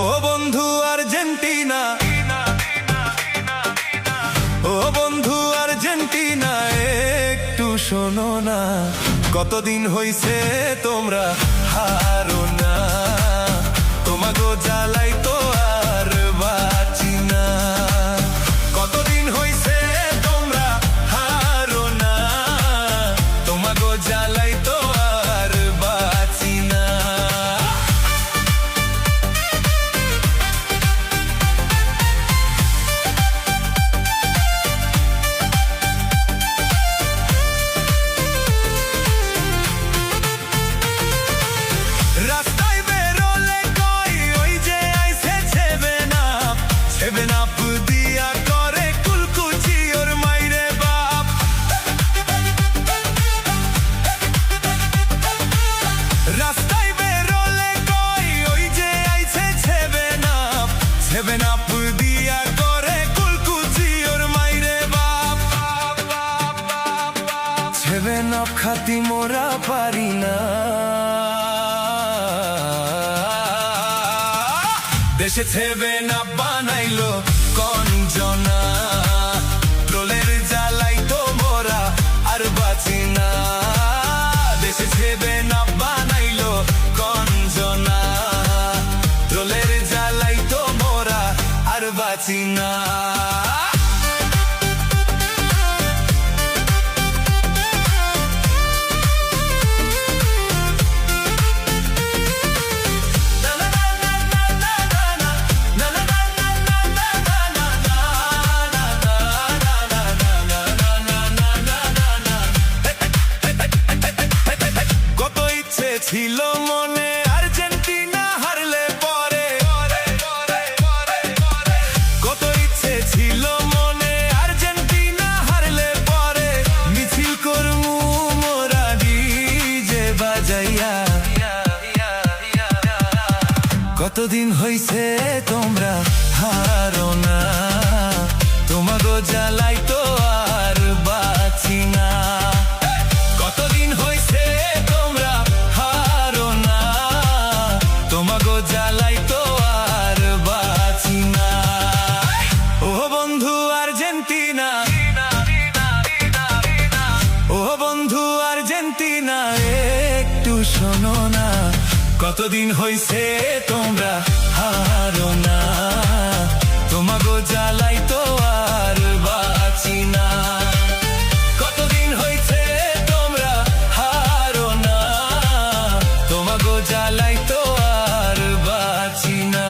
ও বন্ধু আর্জেন্টিনা, ও বন্ধু আর্জেন্টিনা, একটু শোনো না। কতদিন হইছে তোমরা হারো না, তোমাগো জ্বালাই তো আর বাঁচি না। কতদিন হইছে তোমরা হারো না, তোমাগো জ্বালাই তো আর বাঁচি না। রাস্তায় বেরোলে কই ওই যে আইছে সেভেন আপ দিয়া করে কুলকুচি ওর মাইরে বাপ। রাস্তায় বেরোলে কই ওই যে আইছে সেভেন আপ দিয়া করে কুলকুচি ওর মাইরে বাপ। সেভেন আপ খাতি মোরা পারি না, দেশে সেভেন আপ বানাইলো কঞ্জনা। ট্রোলের জ্বালাই তো মোরা আর বাঁচি না, দেশে সেভেন আপ বানাইলো কঞ্জনা। ট্রোলের জ্বালাই তো মোরা আর বাঁচি না। ছিল মনে আর্জেন্টিনা হারলে পরে, কত ইচ্ছে ছিল মনে আর্জেন্টিনা হারলে পরে। মিছিল করমু মোরা ডিজে বাজাইয়া। কতদিন হইছে তোমরা হারো না, তোমাগো জ্বালাই তো আর বাঁচি না। কতদিন হইছে তোমরা হারো না, তোমাগো জ্বালাই তো আর বাঁচি না। ও বন্ধু আর্জেন্টিনা, ও বন্ধু আর্জেন্টিনা, একটু শোনো না। কতদিন হইছে